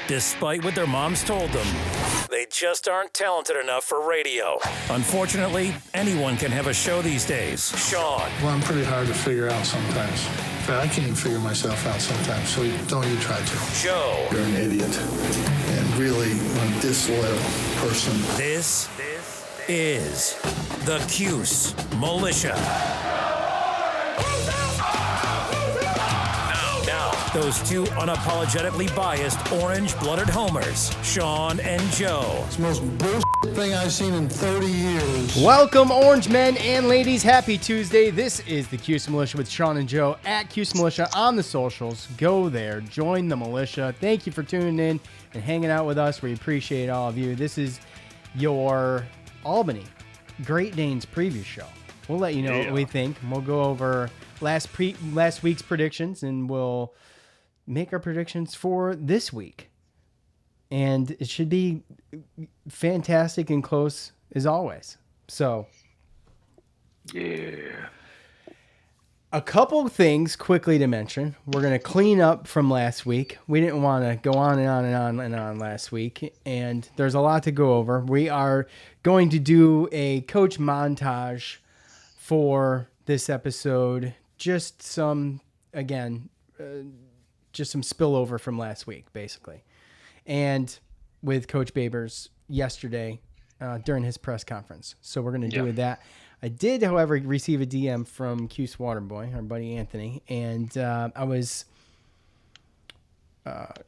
despite what their moms told them. They just aren't talented enough for radio. Unfortunately, anyone can have a show these days. Sean. Well, I'm pretty hard to figure out sometimes. In fact, I can't even figure myself out sometimes, so don't even try to. Joe. You're an idiot. And really a disloyal person. This is the Cuse Militia. Now, those two unapologetically biased, orange-blooded homers, Sean and Joe. It's the most bullshit thing I've seen in 30 years. Welcome, orange men and ladies. Happy Tuesday. This is the Cuse Militia with Sean and Joe at Cuse Militia on the socials. Go there. Join the militia. Thank you for tuning in and hanging out with us. We appreciate all of you. This is your Albany Great Danes preview show. We'll let you know what we think. We'll go over last week's predictions, and we'll make our predictions for this week. And it should be fantastic and close as always. So, yeah. A couple things quickly to mention. We're going to clean up from last week. We didn't want to go on and on and on and on last week, and there's a lot to go over. We are going to do a coach montage for this episode. Just some, again, just some spillover from last week, basically. And with Coach Babers yesterday during his press conference. So we're going to do that. I did, however, receive a DM from Cuse Waterboy, our buddy Anthony, and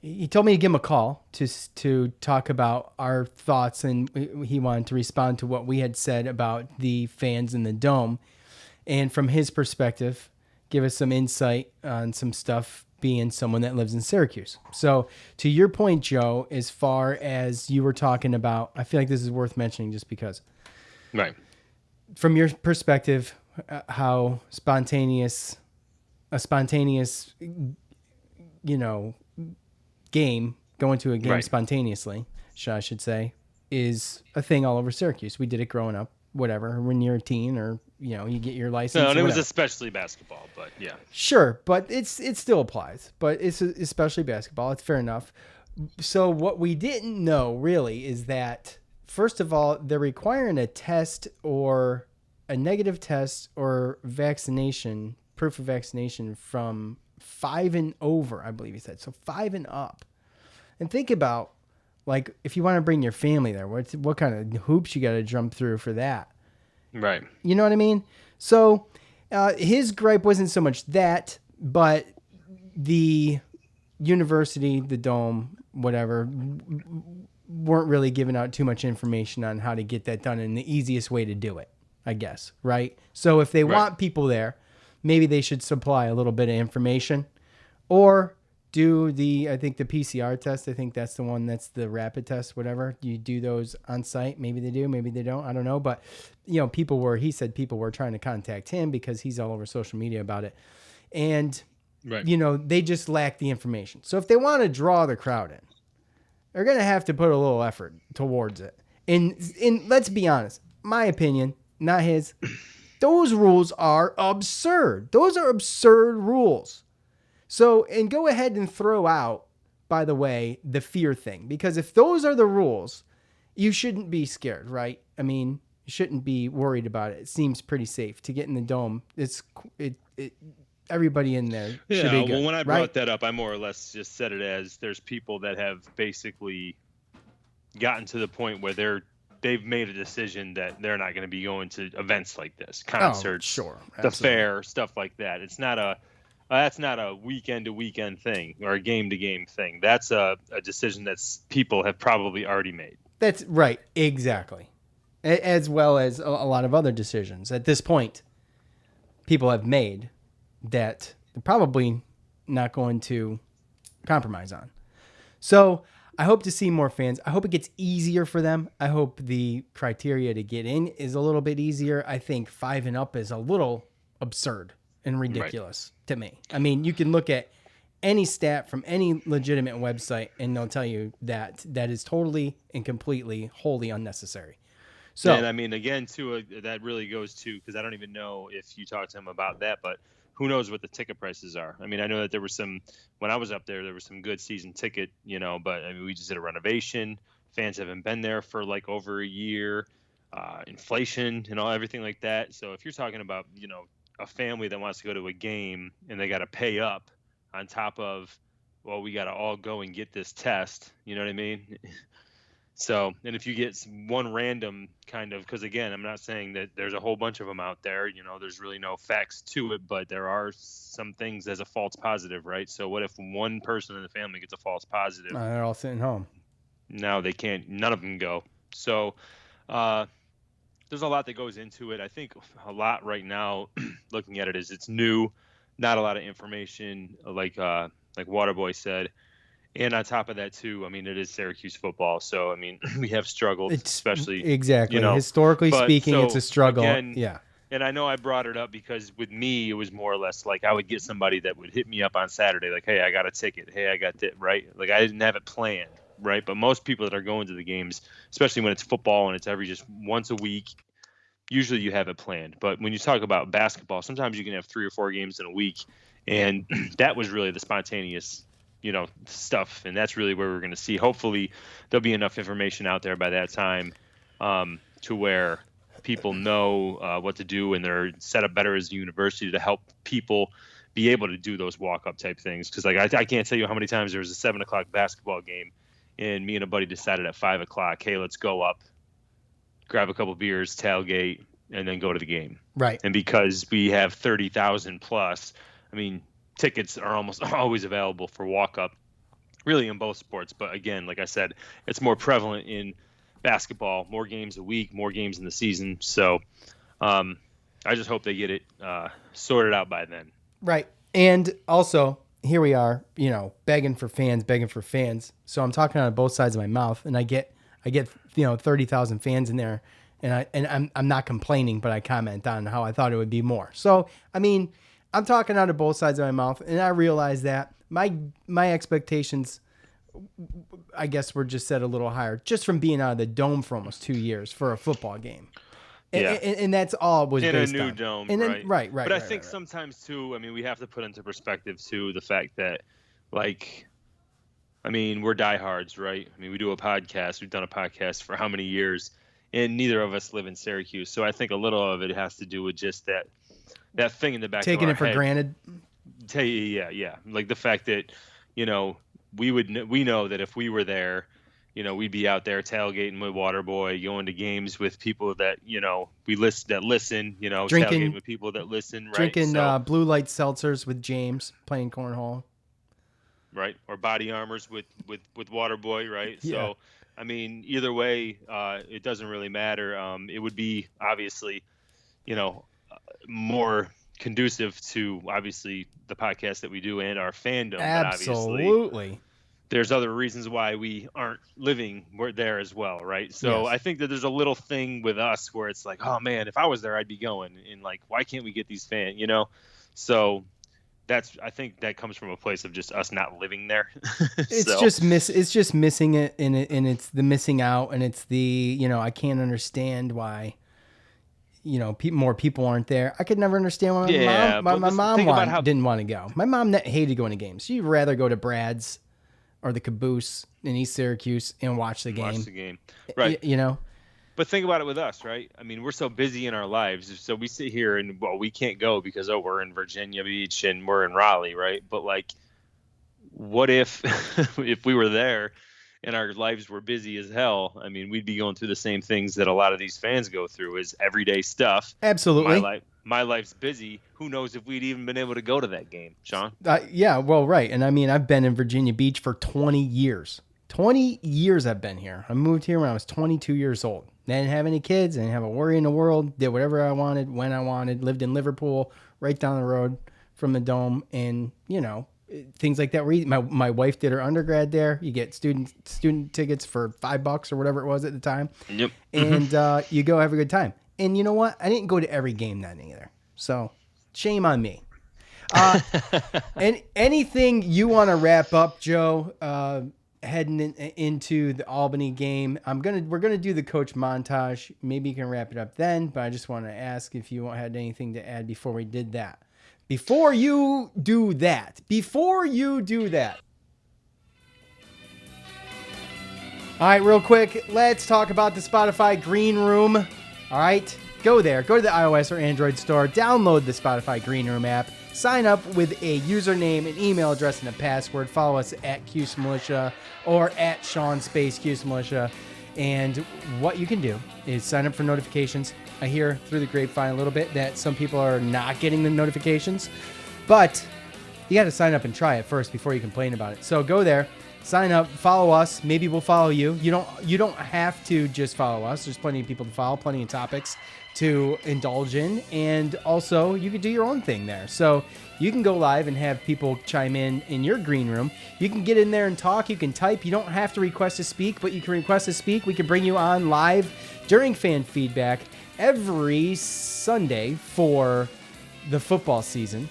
he told me to give him a call to talk about our thoughts, and he wanted to respond to what we had said about the fans in the Dome, and from his perspective, give us some insight on some stuff being someone that lives in Syracuse. So to your point, Joe, as far as you were talking about, I feel like this is worth mentioning just because. Right. From your perspective, how a spontaneous, game, going to a game spontaneously, I should say, is a thing all over Syracuse. We did it growing up, whatever, when you're a teen or, you get your license. No, and it was especially basketball, but yeah. Sure, but it still applies. But it's especially basketball. It's fair enough. So what we didn't know, really, is that, first of all, they're requiring a test or a negative test or vaccination, proof of vaccination from 5 and over, I believe he said. So 5 and up. And think about, like, if you want to bring your family there, what kind of hoops you got to jump through for that? Right. You know what I mean? So his gripe wasn't so much that, but the university, the Dome, whatever, weren't really giving out too much information on how to get that done and the easiest way to do it, I guess, right? So if they want people there, maybe they should supply a little bit of information or do the PCR test. I think that's the one that's the rapid test, whatever. You do those on site. Maybe they do, maybe they don't. I don't know. But, he said people were trying to contact him because he's all over social media about it. And, they just lack the information. So if they want to draw the crowd in, they're going to have to put a little effort towards it. And let's be honest, my opinion, not his, those rules are absurd. Those are absurd rules. So, and go ahead and throw out, by the way, the fear thing. Because if those are the rules, you shouldn't be scared, right? I mean, you shouldn't be worried about it. It seems pretty safe to get in the Dome. Everybody in there should be good. Well, when I brought that up, I more or less just said it as there's people that have basically gotten to the point where they've made a decision that they're not going to be going to events like this, concerts, the fair, stuff like that. It's not that's not a weekend to weekend thing or a game to game thing. That's a decision that people have probably already made. That's right. Exactly. As well as a lot of other decisions at this point people have made that they're probably not going to compromise on. So I hope to see more fans. I hope it gets easier for them. I hope the criteria to get in is a little bit easier. I think 5 and up is a little absurd and ridiculous to me. I mean, you can look at any stat from any legitimate website and they'll tell you that is totally and completely wholly unnecessary. So, and I mean, again, too, that really goes to, because I don't even know if you talked to him about that, but who knows what the ticket prices are. I mean, I know that there were when I was up there was some good season ticket, but I mean, we just did a renovation. Fans haven't been there for like over a year, inflation and everything like that. So if you're talking about, a family that wants to go to a game and they got to pay up on top of, well, we got to all go and get this test, you know what I mean? So, and if you get one random kind of, because again, I'm not saying that there's a whole bunch of them out there, there's really no facts to it, but there are some things as a false positive, right? So what if one person in the family gets a false positive? They're all sitting home. Now they can't, none of them go. So, there's a lot that goes into it. I think a lot right now, looking at it, is it's new, not a lot of information, like Waterboy said. And on top of that, too, I mean, it is Syracuse football. So, I mean, we have struggled, especially. Exactly. Historically speaking, it's a struggle. Again, yeah. And I know I brought it up because with me, it was more or less like I would get somebody that would hit me up on Saturday, like, hey, I got a ticket. Hey, I got that, right? Like, I didn't have it planned, right? But most people that are going to the games, especially when it's football and it's every just once a week, usually you have it planned. But when you talk about basketball, sometimes you can have 3 or 4 games in a week. And that was really the spontaneous stuff. And that's really where we're going to see. Hopefully there'll be enough information out there by that time to where people know what to do, and they're set up better as a university to help people be able to do those walk-up type things. Because I can't tell you how many times there was a 7:00 basketball game, and me and a buddy decided at 5:00, hey, let's go up, grab a couple beers, tailgate, and then go to the game. Right. And because we have 30,000 plus, I mean, tickets are almost always available for walk-up, really in both sports. But again, like I said, it's more prevalent in basketball, more games a week, more games in the season. So I just hope they get it sorted out by then. Right. And also, here we are, begging for fans. So I'm talking out of both sides of my mouth, and I get 30,000 fans in there, and I'm not complaining, but I comment on how I thought it would be more. So, I mean, I'm talking out of both sides of my mouth, and I realize that my expectations, I guess, were just set a little higher just from being out of the dome for almost 2 years for a football game. Yeah. And that's all it was in based a new on. dome, and then, right? Right. But I think sometimes too, I mean, we have to put into perspective too the fact that, like, I mean, we're diehards, right? I mean, we do a podcast. We've done a podcast for how many years, and neither of us live in Syracuse. So I think a little of it has to do with just that thing in the back. Taking of our it for head. granted. Yeah. Like the fact that, we know that if we were there, we'd be out there tailgating with Waterboy, going to games with people that, that listen, tailgating with people that listen, right? Drinking blue light seltzers with James, playing cornhole. Right. Or body armors with Waterboy, right? Yeah. So, I mean, either way, it doesn't really matter. It would be obviously, more conducive to obviously the podcast that we do and our fandom. Absolutely. But obviously, there's other reasons why we aren't living there as well, right? So Yes. I think that there's a little thing with us where it's like, oh man, if I was there, I'd be going. And like, why can't we get these fans? So I think that comes from a place of just us not living there. It's just missing it, and it's the missing out, and it's the I can't understand why more people aren't there. I could never understand why my mom didn't want to go. My mom hated going to games. She'd rather go to Brad's or the Caboose in East Syracuse and watch the game. Right? But think about it with us, right? I mean, we're so busy in our lives, so we sit here and we can't go because we're in Virginia Beach and we're in Raleigh, right? But like, what if if we were there and our lives were busy as hell? I mean, we'd be going through the same things that a lot of these fans go through, is everyday stuff. Absolutely. My life's busy. Who knows if we'd even been able to go to that game, Sean? Yeah, well, right. And I mean, I've been in Virginia Beach for 20 years. 20 years I've been here. I moved here when I was 22 years old. I didn't have any kids. I didn't have a worry in the world. Did whatever I wanted, when I wanted. Lived in Liverpool, right down the road from the Dome. And, things like that. My wife did her undergrad there. You get student tickets for $5 or whatever it was at the time. Yep. And you go have a good time. And you know what? I didn't go to every game then either. So shame on me. And anything you want to wrap up, Joe, heading into the Albany game? We're gonna do the coach montage. Maybe you can wrap it up then, but I just want to ask if you had anything to add before we did that. before you do that, all right, real quick, let's talk about the Spotify Green Room. All right, go there. Go to the iOS or Android store. Download the Spotify Green Room app. Sign up with a username, an email address, and a password. Follow us at Cuse Militia or at Sean Space Cuse Militia. And what you can do is sign up for notifications. I hear through the grapevine a little bit that some people are not getting the notifications, but you got to sign up and try it first before you complain about it. So go there. Sign up, follow us. Maybe we'll follow you. You don't have to just follow us. There's plenty of people to follow, plenty of topics to indulge in, and also you can do your own thing there. So you can go live and have people chime in your green room. You can get in there and talk. You can type. You don't have to request to speak, but you can request to speak. We can bring you on live during fan feedback every Sunday for the football season,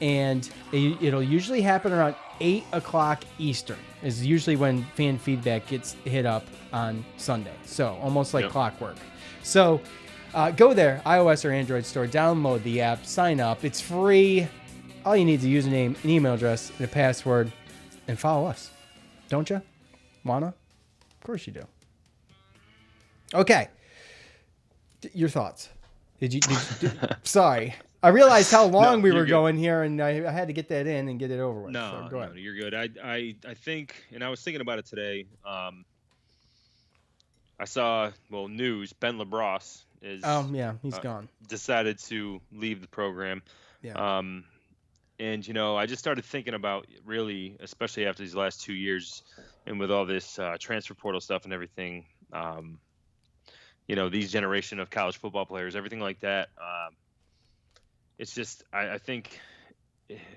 and it'll usually happen around 8 o'clock Eastern is usually when fan feedback gets hit up on Sunday. So almost like clockwork. So go there, iOS or Android store, download the app, sign up. It's free. All you need is a username, an email address, and a password, and follow us. Don't you? Wanna? Of course you do. Okay. Your thoughts. Sorry. I realized how long we were going here, and I had to get that in and get it over with. No, so go ahead. No, you're good. I think, and I was thinking about it today. I saw, news. Ben LaBrosse is. He's gone. Decided to leave the program. Yeah. And I just started thinking about really, especially after these last 2 years, and with all this transfer portal stuff and everything. These generation of college football players, everything like that. It's just, I think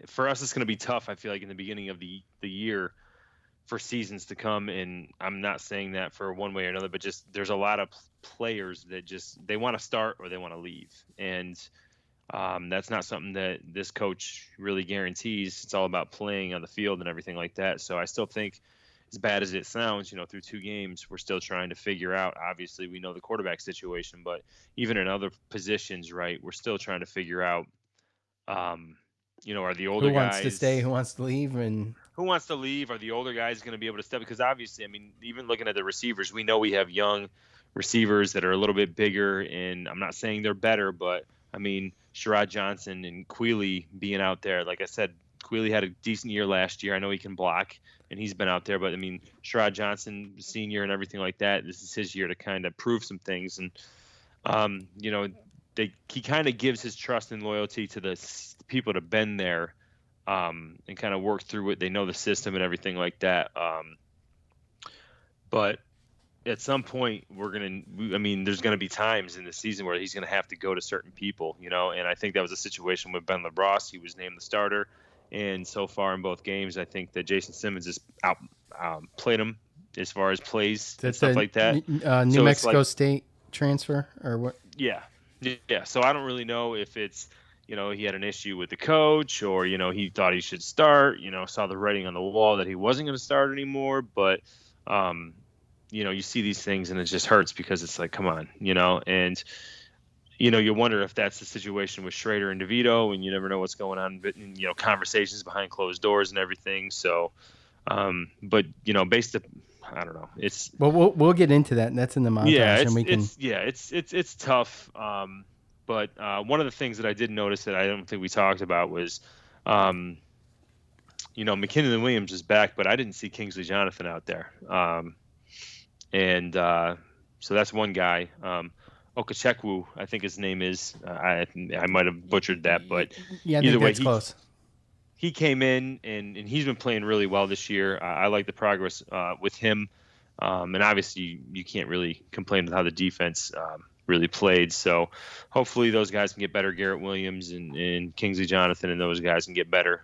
for us, it's going to be tough. I feel like in the beginning of the year for seasons to come. And I'm not saying that for one way or another, but just there's a lot of players that they want to start or they want to leave. And that's not something that this coach really guarantees. It's all about playing on the field and everything like that. So I still think, as bad as it sounds, through 2 games, we're still trying to figure out. Obviously, we know the quarterback situation, but even in other positions, right, we're still trying to figure out, are the older guys... Who wants to stay, who wants to leave, and... Who wants to leave? Are the older guys going to be able to step? Because obviously, even looking at the receivers, we know we have young receivers that are a little bit bigger, and I'm not saying they're better, but, Sherrod Johnson and Queeley being out there, like I said, Queeley had a decent year last year. I know he can block, and he's been out there. But, Sherrod Johnson, senior and everything like that, this is his year to kind of prove some things. And, he kind of gives his trust and loyalty to the people that have been there and kind of work through it. They know the system and everything like that. But at some point, there's going to be times in the season where he's going to have to go to certain people, and I think that was a situation with Ben LaBrosse. He was named the starter. And so far in both games, I think that Jason Simmons has played him as far as plays and stuff like that. New Mexico State transfer or what? Yeah. So I don't really know if it's, he had an issue with the coach or, he thought he should start, saw the writing on the wall that he wasn't going to start anymore. But, you see these things and it just hurts because it's like, come on, and you wonder if that's the situation with Schrader and DeVito, and you never know what's going on, but conversations behind closed doors and everything. So, but based up, I don't know. It's we'll get into that. And that's in the montage, and we can. It's tough. But one of the things that I did notice that I don't think we talked about was, McKinnon and Williams is back, but I didn't see Kingsley Jonathan out there. So that's one guy. Okechekwu, I think his name is. I might have butchered that, but either way, close. He came in and he's been playing really well this year. I like the progress with him, and obviously you can't really complain with how the defense really played. So hopefully those guys can get better. Garrett Williams and Kingsley Jonathan and those guys can get better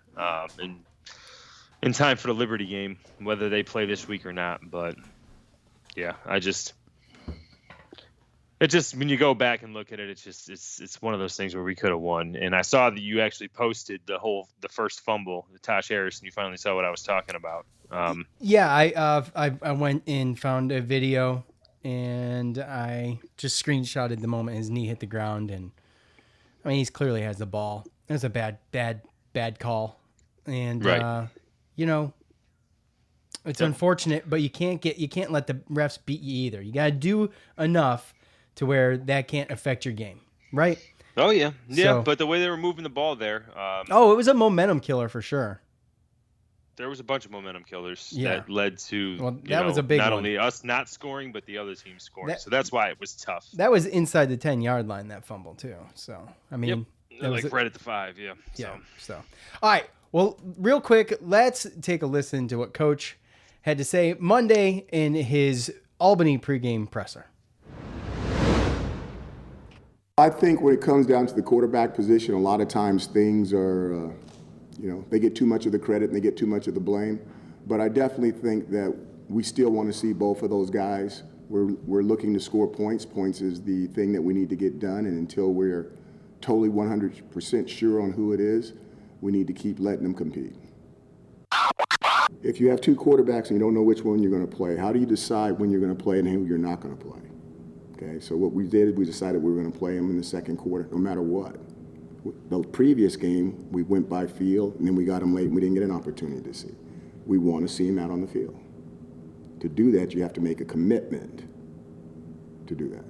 in time for the Liberty game, whether they play this week or not. But yeah, It just when you go back and look at it, it's one of those things where we could have won. And I saw that you actually posted the first fumble, the Tosh Harris, and you finally saw what I was talking about. I went and found a video, and I just screenshotted the moment his knee hit the ground, and he clearly has the ball. It was a bad call. And, Right. it's unfortunate, but you can't let the refs beat you either. You got to do enough to where that can't affect your game, right? Oh yeah, So- but the way they were moving the ball there, It was a momentum killer for sure. there was a bunch of momentum killers Yeah. that led to Well, that was a big not one. only us not scoring, but the other team scoring. That- So that's why it was tough. That was inside the 10-yard line, that fumble too. So, I mean, that was Like right at the 5, yeah. Yeah. So, all right. Well, real quick, let's take a listen to what Coach had to say Monday in his Albany pregame presser. I think when it comes down to the quarterback position, a lot of times things are, they get too much of the credit and they get too much of the blame. But I definitely think that we still want to see both of those guys. We're looking to score points. Points is the thing that we need to get done. And until we're totally 100% sure on who it is, we need to keep letting them compete. If you have two quarterbacks and you don't know which one you're going to play, how do you decide when you're going to play and who you're not going to play? Okay, so what we did, we decided we were going to play them in the second quarter, no matter what. The previous game, we went by field, and then we got them late, and we didn't get an opportunity to see. We want to see them out on the field. To do that, you have to make a commitment to do that.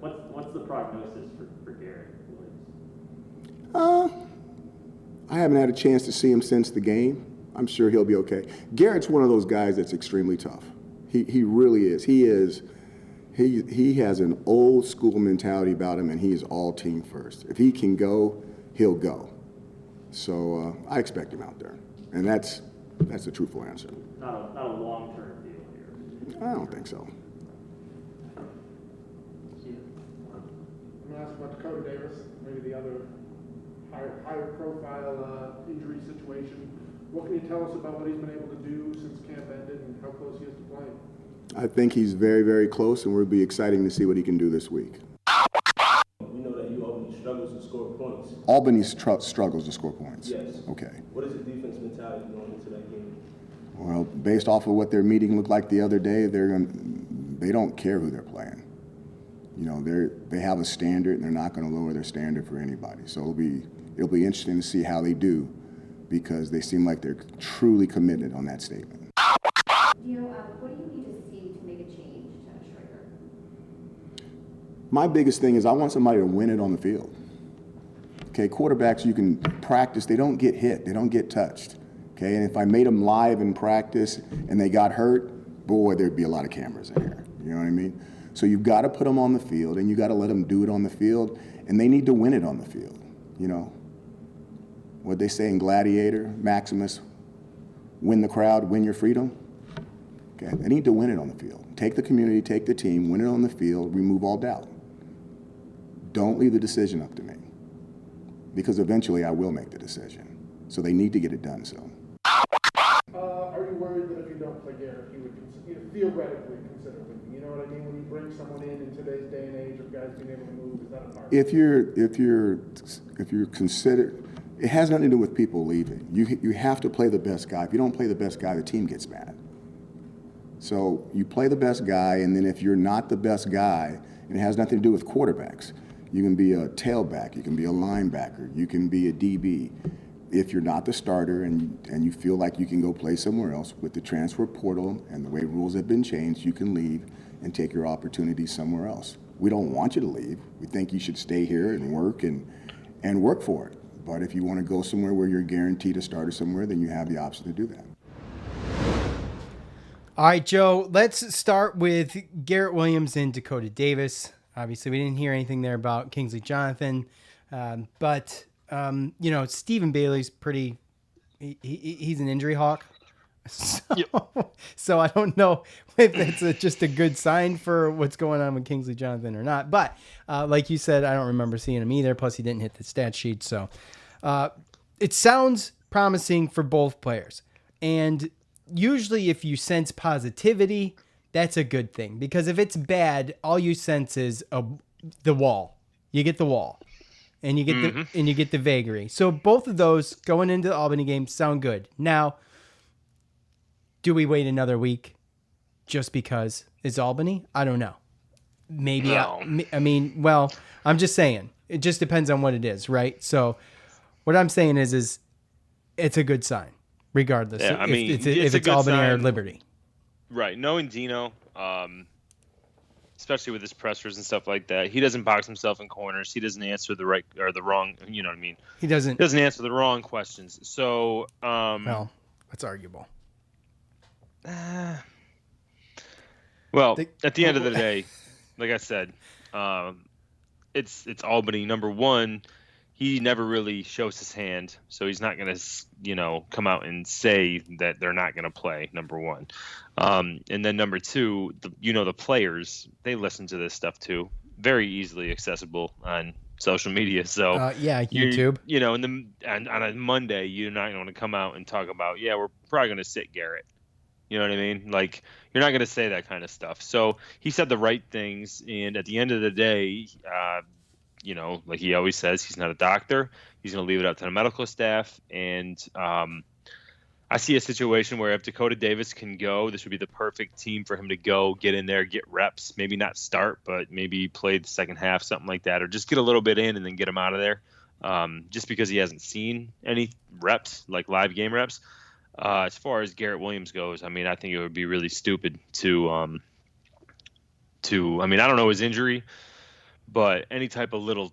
What's the prognosis for Garrett Williams? I haven't had a chance to see him since the game. I'm sure he'll be okay. Garrett's one of those guys that's extremely tough. He really is. He has an old school mentality about him, and he is all team first. If he can go, he'll go. So I expect him out there, and that's the truthful answer. Not a long-term deal here. I don't think so. I'm going to ask about Dakota Davis, maybe the other higher profile injury situation. What can you tell us about what he's been able to do since camp ended and how close he is to playing? I think he's very, very close, and it'll be exciting to see what he can do this week. We know that U Albany struggles to score points. Albany struggles to score points. Yes. Okay. What is the defense mentality going into that game? Well, based off of what their meeting looked like the other day, they don't care who they're playing. They have a standard, and they're not going to lower their standard for anybody. So it'll be interesting to see how they do, because they seem like they're truly committed on that statement. What do you need to see to make a change to Striker? My biggest thing is I want somebody to win it on the field. Okay, quarterbacks, you can practice, they don't get hit, they don't get touched. Okay, and if I made them live in practice and they got hurt, boy, there'd be a lot of cameras in here. You know what I mean? So you've got to put them on the field, and you got to let them do it on the field, and they need to win it on the field. What they say in Gladiator, Maximus, win the crowd, win your freedom. Okay, they need to win it on the field. Take the community, take the team, win it on the field, remove all doubt. Don't leave the decision up to me, because eventually I will make the decision. So they need to get it done. So. Are you worried that if you don't play Garrett, you would theoretically consider leaving? You know what I mean? When you bring someone in today's day and age of guys being able to move, is that a part? If you're considered, it has nothing to do with people leaving. You have to play the best guy. If you don't play the best guy, the team gets mad. So you play the best guy, and then if you're not the best guy, and it has nothing to do with quarterbacks, you can be a tailback, you can be a linebacker, you can be a DB. If you're not the starter and you feel like you can go play somewhere else, with the transfer portal and the way rules have been changed, you can leave and take your opportunity somewhere else. We don't want you to leave. We think you should stay here and work for it. But if you want to go somewhere where you're guaranteed a starter somewhere, then you have the option to do that. All right, Joe, let's start with Garrett Williams and Dakota Davis. Obviously, we didn't hear anything there about Kingsley Jonathan, but Stephen Bailey's he's an injury hawk. So I don't know if that's just a good sign for what's going on with Kingsley Jonathan or not. But like you said, I don't remember seeing him either. Plus, he didn't hit the stat sheet. So it sounds promising for both players. And usually if you sense positivity, that's a good thing. Because if it's bad, all you sense is the wall. You get the wall. And you get the vagary. So both of those going into the Albany game sound good. Now, do we wait another week just because it's Albany? I don't know. Maybe. No. I'm just saying. It just depends on what it is, right? So what I'm saying is it's a good sign, regardless. Yeah, I mean, if it's a it's good Albany or sign. Liberty. Right. Knowing Dino, especially with his pressers and stuff like that, he doesn't box himself in corners. He doesn't answer the right or the wrong, you know what I mean? He doesn't answer the wrong questions. So, well, that's arguable. Well, at the end of the day, like I said, it's Albany. Number one, he never really shows his hand, so he's not going to, come out and say that they're not going to play, number one. And then number two, the players, they listen to this stuff too. Very easily accessible on social media. So YouTube. And on a Monday, you're not going to come out and talk about, we're probably going to sit Garrett. You know what I mean? Like, you're not going to say that kind of stuff. So he said the right things, and at the end of the day, like he always says, he's not a doctor. He's going to leave it up to the medical staff. And I see a situation where if Dakota Davis can go, this would be the perfect team for him to go, get in there, get reps, maybe not start, but maybe play the second half, something like that, or just get a little bit in and then get him out of there. Just because he hasn't seen any reps, like live game reps. As far as Garrett Williams goes, I mean, I think it would be really stupid to I mean, I don't know his injury, but any type of little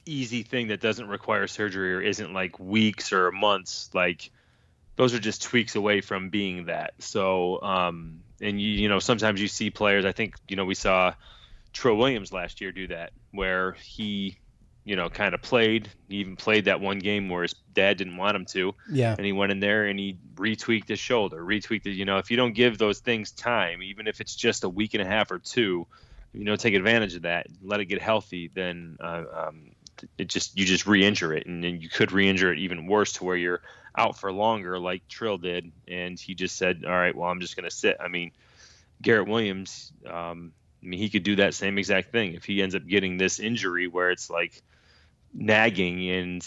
easy thing that doesn't require surgery or isn't like weeks or months, like those are just tweaks away from being that. So, and sometimes you see players, I think, we saw Trill Williams last year do that, where he, kind of played. He even played that one game where his dad didn't want him to. Yeah. And he went in there and he retweaked his shoulder, retweaked it. If you don't give those things time, even if it's just a week and a half or two, take advantage of that, let it get healthy, then you just re-injure it. And then you could re-injure it even worse to where you're out for longer like Trill did. And he just said, all right, well, I'm just going to sit. I mean, Garrett Williams, he could do that same exact thing. If he ends up getting this injury where it's like nagging and,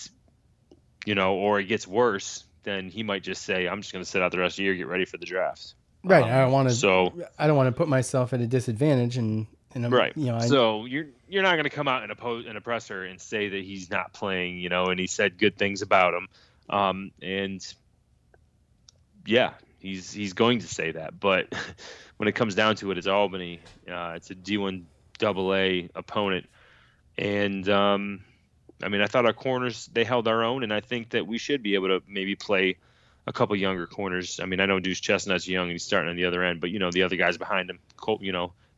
or it gets worse, then he might just say, I'm just going to sit out the rest of the year, get ready for the draft. Right. I don't want to put myself at a disadvantage and right. So you're not going to come out in a presser and say that he's not playing, and he said good things about him. And yeah, he's going to say that, but when it comes down to it, it's Albany. It's a D1 AA opponent. And, I thought our corners, they held our own, and I think that we should be able to maybe play a couple younger corners. I know Deuce Chestnut's young and he's starting on the other end, but, the other guys behind him, Cole,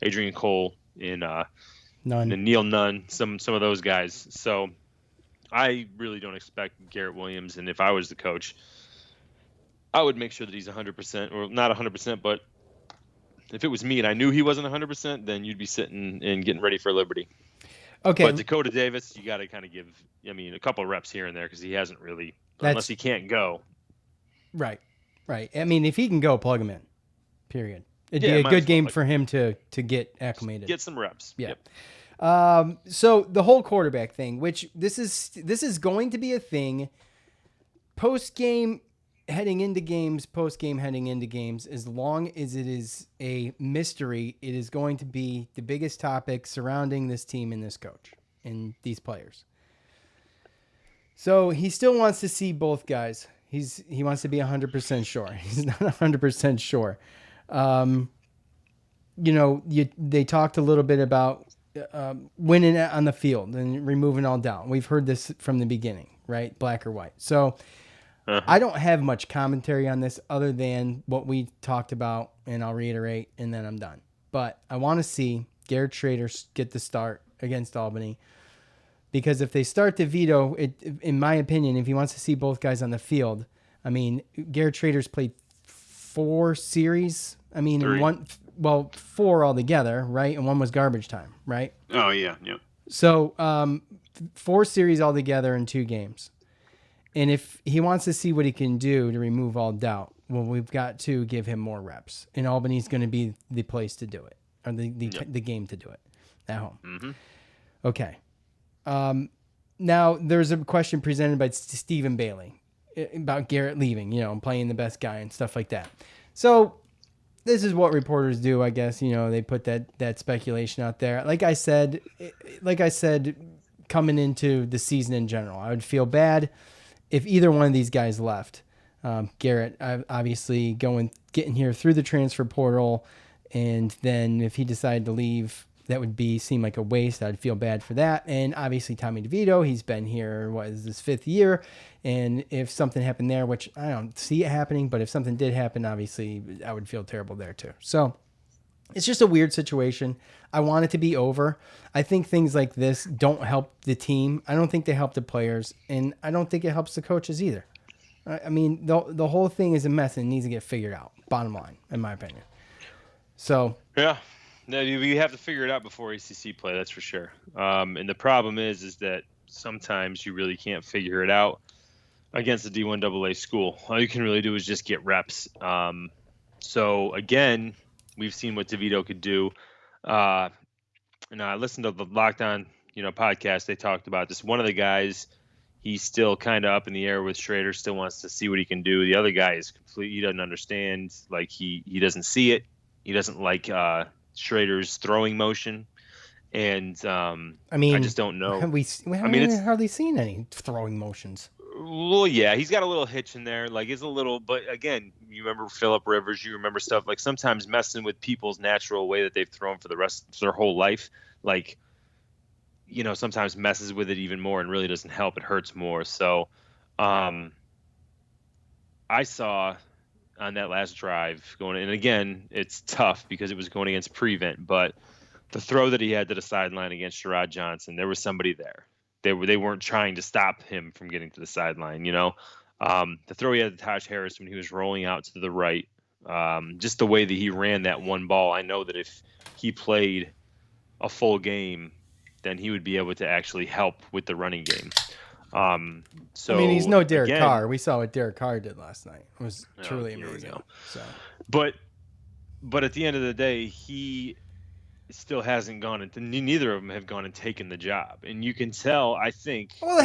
Adrian Cole and Neil Nunn, some of those guys. So I really don't expect Garrett Williams, and if I was the coach, I would make sure that he's 100%, or not 100%, but if it was me and I knew he wasn't 100%, then you'd be sitting and getting ready for Liberty. Okay. But Dakota Davis, you got to kind of give, a couple of reps here and there because he hasn't really, unless he can't go. Right. If he can go, plug him in. Period. It'd be a good game for him to get acclimated. Get some reps. Yeah. Yep. So the whole quarterback thing, which this is going to be a thing post-game heading into games, post-game heading into games, as long as it is a mystery, it is going to be the biggest topic surrounding this team and this coach and these players. So he still wants to see both guys. He wants to be 100% sure. He's not 100% sure. They talked a little bit about winning on the field and removing all doubt. We've heard this from the beginning, right? Black or white. So I don't have much commentary on this other than what we talked about, and I'll reiterate, and then I'm done. But I want to see Garrett Schrader get the start against Albany, because if they start to veto it, in my opinion, if he wants to see both guys on the field, Garrett Schrader's played 4 series. In 4 altogether, right? And 1 was garbage time, right? Oh, yeah. Yep. So 4 series altogether in 2 games. And if he wants to see what he can do to remove all doubt, well, we've got to give him more reps. And Albany's going to be the place to do it, or the game to do it at home. Mm-hmm. Okay. Now, there's a question presented by Stephen Bailey about Garrett leaving, and playing the best guy and stuff like that. So this is what reporters do, I guess. They put that speculation out there. Like I said, coming into the season in general, I would feel bad if either one of these guys left. Garrett, obviously getting here through the transfer portal, and then if he decided to leave, that would seem like a waste. I'd feel bad for that. And obviously Tommy DeVito, he's been here, what is this, 5th year? And if something happened there, which I don't see it happening, but if something did happen, obviously I would feel terrible there too. So it's just a weird situation. I want it to be over. I think things like this don't help the team. I don't think they help the players, and I don't think it helps the coaches either. I mean, the whole thing is a mess and needs to get figured out, bottom line, in my opinion. So yeah. No, you have to figure it out before ACC play, that's for sure. And the problem is that sometimes you really can't figure it out against a D1AA school. All you can really do is just get reps. So, again, we've seen what DeVito could do. And I listened to the Lockdown, podcast. They talked about this. One of the guys, he's still kind of up in the air with Schrader, still wants to see what he can do. The other guy is he doesn't understand. Like, he doesn't see it. He doesn't like Schrader's throwing motion, and I just don't know. We haven't hardly seen any throwing motions. Well, yeah, he's got a little hitch in there, like it's a little. But again, you remember Phillip Rivers, you remember stuff like sometimes messing with people's natural way that they've thrown for the rest of their whole life, like sometimes messes with it even more and really doesn't help. It hurts more. So, I saw on that last drive going, and again, it's tough because it was going against Prevent, but the throw that he had to the sideline against Sherrod Johnson, there was somebody there. They weren't trying to stop him from getting to the sideline, The throw he had to Taj Harris when he was rolling out to the right, just the way that he ran that one ball, I know that if he played a full game, then he would be able to actually help with the running game. So I mean, he's no Derek Carr. We saw what Derek Carr did last night. It was truly amazing. So, but at the end of the day, he still hasn't gone into. Neither of them have gone and taken the job, and you can tell. I think. Well,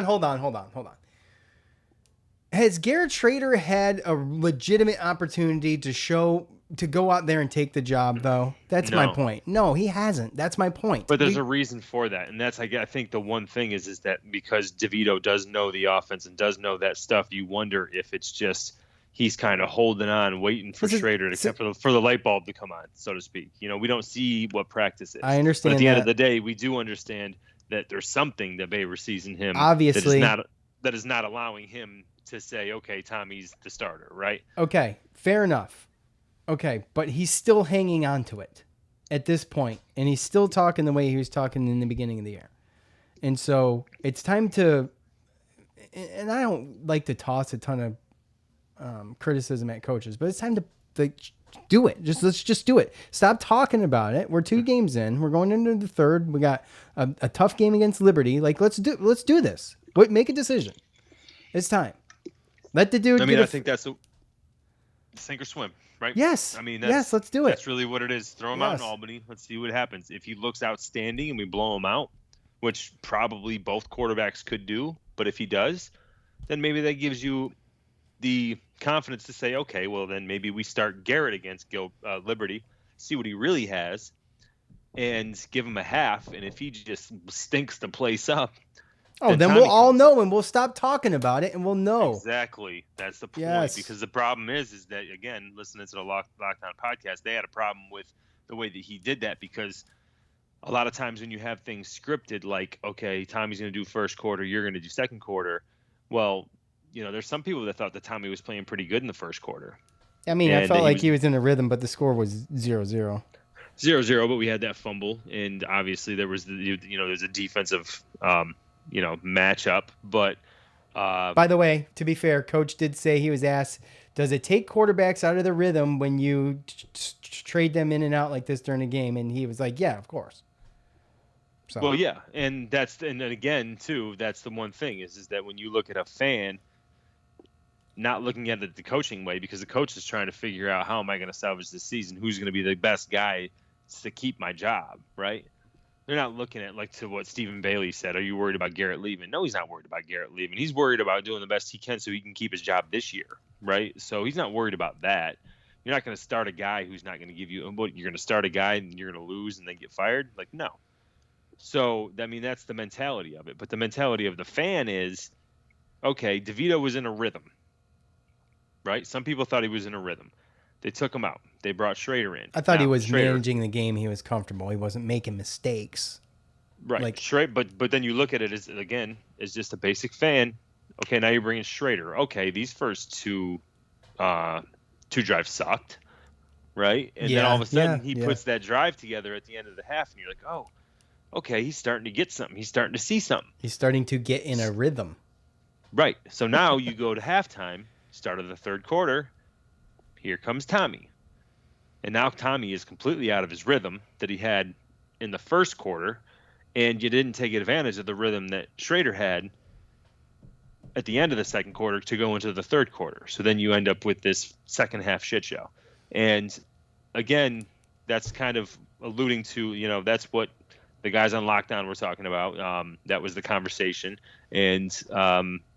hold on. Has Garrett Schrader had a legitimate opportunity to go out there and take the job, though? That's my point. No, he hasn't. That's my point. But there's a reason for that, and that's I think the one thing is that because DeVito does know the offense and does know that stuff, you wonder if it's just he's kind of holding on, waiting for Schrader for the light bulb to come on, so to speak. We don't see what practice is. I understand. But at the end of the day, we do understand that there's something that Baber sees in him. Obviously, that is not allowing him to say, okay, Tommy's the starter, right? Okay, fair enough. Okay, but he's still hanging on to it at this point, and he's still talking the way he was talking in the beginning of the year. And so it's time to, and I don't like to toss a ton of criticism at coaches, but it's time to do it. Let's just do it. Stop talking about it. We're 2 games in. We're going into the 3rd. We got a tough game against Liberty. Like, let's do this. Make a decision. It's time. Let the dude. I think that's a sink or swim. Right? Yes. I mean, yes, let's do it. That's really what it is. Throw him out in Albany. Let's see what happens. If he looks outstanding and we blow him out, which probably both quarterbacks could do, but if he does, then maybe that gives you the confidence to say, okay, well, then maybe we start Garrett against Liberty, see what he really has, and give him a half. And if he just stinks the place up, then we'll all know, and we'll stop talking about it, and we'll know. Exactly. That's the point. Yes. Because the problem is that, again, listening to the Lockdown podcast, they had a problem with the way that he did that, because a lot of times when you have things scripted, like, okay, Tommy's going to do first quarter, you're going to do second quarter. Well, there's some people that thought that Tommy was playing pretty good in the first quarter. I mean, I felt like he was in a rhythm, but the score was 0-0. 0-0, but we had that fumble, and obviously there was there's a defensive matchup. But by the way, to be fair, Coach did say, he was asked, does it take quarterbacks out of the rhythm when you trade them in and out like this during a game? And he was like, yeah, of course. So. Well, yeah, and then again too, that's the one thing is that when you look at a fan, not looking at it the coaching way, because the coach is trying to figure out, how am I going to salvage this season? Who's going to be the best guy to keep my job, right? They're not looking at, like, to what Stephen Bailey said, are you worried about Garrett leaving? No, he's not worried about Garrett leaving. He's worried about doing the best he can so he can keep his job this year, right? So he's not worried about that. You're not going to start a guy who's not going to give you. What, you're going to start a guy and you're going to lose and then get fired? Like, no. So I mean, that's the mentality of it. But the mentality of the fan is, okay, DeVito was in a rhythm, right? Some people thought he was in a rhythm. They took him out. They brought Schrader in. I thought he was Schrader, managing the game. He was comfortable. He wasn't making mistakes. right? Like, But then you look at it as just a basic fan. Okay, now you're bringing Schrader. Okay, these first two drives sucked, right? And then all of a sudden he puts that drive together at the end of the half, and you're like, oh, okay, he's starting to get something. He's starting to see something. He's starting to get in a rhythm. Right. So now you go to halftime, start of the third quarter. Here comes Tommy. And now Tommy is completely out of his rhythm that he had in the first quarter, and you didn't take advantage of the rhythm that Schrader had at the end of the second quarter to go into the third quarter. So then you end up with this second half shit show. And again, that's kind of alluding to, that's what the guys on lockdown were talking about. That was the conversation. And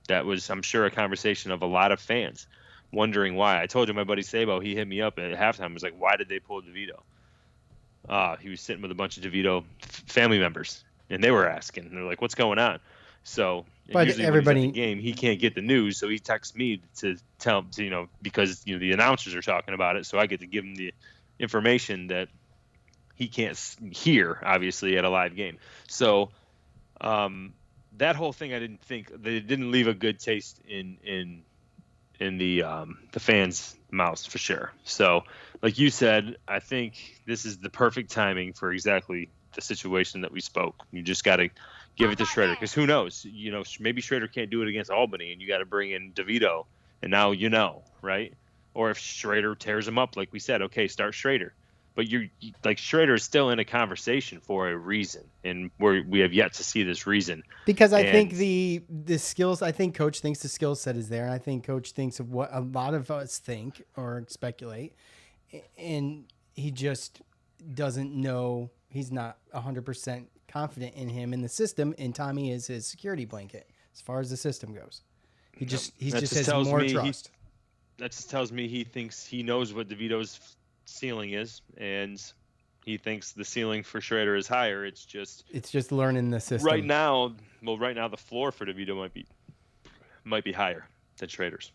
that was, I'm sure, a conversation of a lot of fans wondering why. I told you my buddy Sabo, he hit me up at halftime. Was like, why did they pull DeVito? He was sitting with a bunch of DeVito family members, and they were asking. They're like, what's going on? So but usually everybody, when he's at the game, he can't get the news, so he texts me to tell him, because the announcers are talking about it, so I get to give him the information that he can't hear, obviously, at a live game. So that whole thing, I didn't think they didn't leave a good taste in the fans' mouths for sure. So, like you said, I think this is the perfect timing for exactly the situation that we spoke. You just got to give it to Schrader, because who knows? Maybe Schrader can't do it against Albany, and you got to bring in DeVito, and now right? Or if Schrader tears him up, like we said, okay, start Schrader. But Schrader is still in a conversation for a reason, and we have yet to see this reason. Because I think the skills, I think Coach thinks the skill set is there. I think Coach thinks of what a lot of us think or speculate, and he just doesn't know. He's not 100% confident in him in the system, and Tommy is his security blanket as far as the system goes. He just has more trust. That just tells me he thinks he knows what DeVito's ceiling is, and he thinks the ceiling for Schrader is higher. It's just learning the system right now. Well, right now the floor for DeVito might be higher than Schrader's.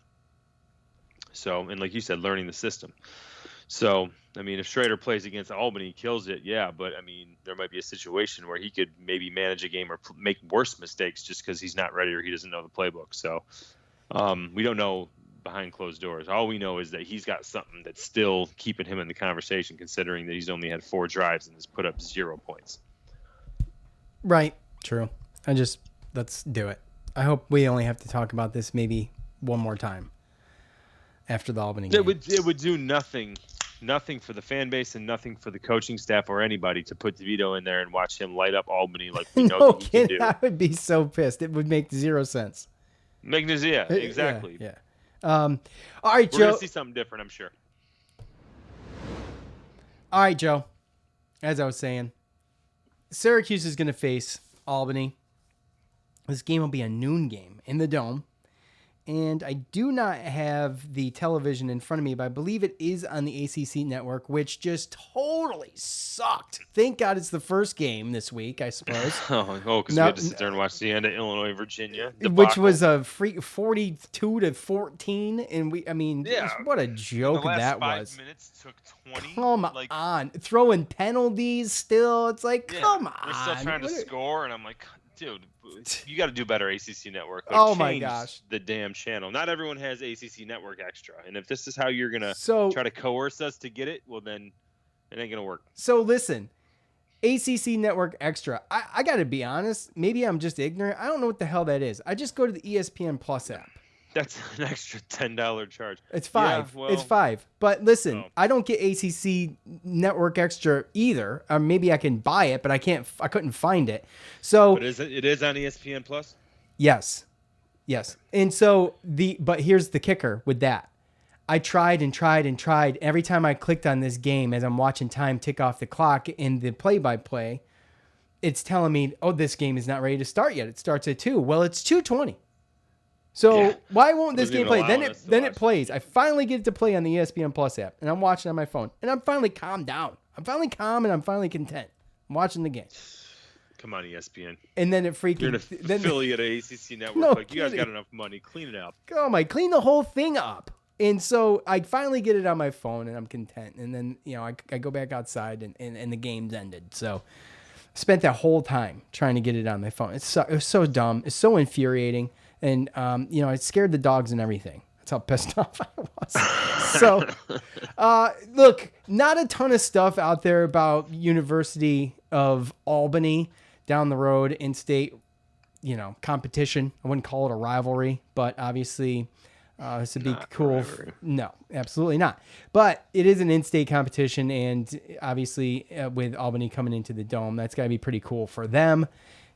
So, and like you said, learning the system. So, I mean, if Schrader plays against Albany, kills it, yeah. But I mean, there might be a situation where he could maybe manage a game or make worse mistakes just because he's not ready or he doesn't know the playbook. So, we don't know behind closed doors. All we know is that he's got something that's still keeping him in the conversation, considering that he's only had 4 drives and has put up 0 points. Right. True. Let's do it. I hope we only have to talk about this maybe one more time after the Albany game. It would do nothing for the fan base and nothing for the coaching staff or anybody to put DeVito in there and watch him light up Albany like we know that he can do. I would be so pissed. It would make 0 sense. Yeah, exactly. Yeah. All right, Joe. We're going to see something different, I'm sure. All right, Joe. As I was saying, Syracuse is going to face Albany. This game will be a noon game in the Dome. And I do not have the television in front of me, but I believe it is on the ACC network, which just totally sucked. Thank God it's the first game this week, I suppose. Because we had to sit there and watch the end of Illinois, Virginia. Which was a 42-14. And what a joke that was. The last 5 minutes took 20. Come on. Throwing penalties still. It's like, come on. We're still trying to score, and I'm like, dude, you got to do better, ACC Network. My gosh. The damn channel. Not everyone has ACC Network Extra. And if this is how you're going to try to coerce us to get it, well, then it ain't going to work. So listen, ACC Network Extra. I got to be honest. Maybe I'm just ignorant. I don't know what the hell that is. I just go to the ESPN Plus app. That's an extra $10 charge. It's $5. It's $5. But listen, I don't get ACC Network Extra either. Or maybe I can buy it, but I couldn't find it. So, but it is on ESPN Plus? Yes. And so but here's the kicker with that. I tried and tried and tried. Every time I clicked on this game as I'm watching time tick off the clock in the play-by-play, it's telling me, oh, this game is not ready to start yet. It starts at 2. Well, it's 2:20. So why won't this Wasn't game even play? allowing us to Then it watch plays. I finally get it to play on the ESPN Plus app, and I'm watching on my phone, and I'm finally calmed down. I'm finally calm, and I'm finally content. I'm watching the game. Come on, ESPN. And then it freaking... You're an affiliate of ACC Network. No like, you guys kidding. got enough money. Clean it up. Oh my, clean the whole thing up. And so I finally get it on my phone, and I'm content. And then, I go back outside, and the game's ended. So I spent that whole time trying to get it on my phone. It was so dumb. It's so infuriating. And, it scared the dogs and everything. That's how pissed off I was. So, look, not a ton of stuff out there about University of Albany down the road, in-state, competition. I wouldn't call it a rivalry, but obviously this would be cool. No, absolutely not. But it is an in-state competition, and obviously with Albany coming into the Dome, that's got to be pretty cool for them,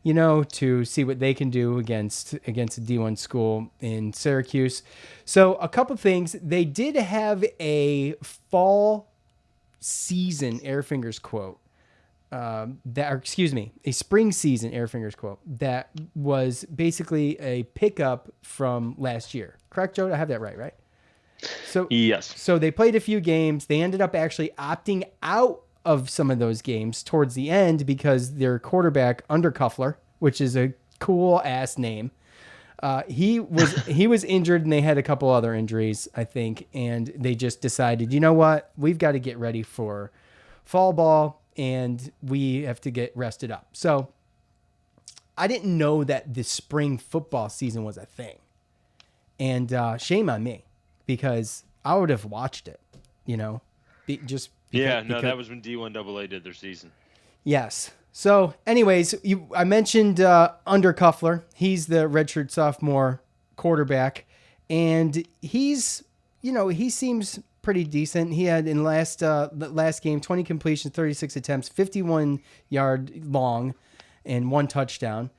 to see what they can do against a D1 school in Syracuse. So a couple things. They did have a fall season Airfingers quote. A spring season Airfingers quote that was basically a pickup from last year. Correct, Joe? I have that right? So yes. So they played a few games. They ended up actually opting out of some of those games towards the end because their quarterback, Undercuffler, which is a cool ass name, he was injured, and they had a couple other injuries, I think, and they just decided, you know what, we've got to get ready for fall ball, and we have to get rested up. So I didn't know that the spring football season was a thing, and shame on me because I would have watched it, that was when D1 AA did their season. Yes. So, anyways, I mentioned Undercuffler. He's the redshirt sophomore quarterback, and he seems pretty decent. He had in the last game 20 completions, 36 attempts, 51-yard long, and 1 touchdown.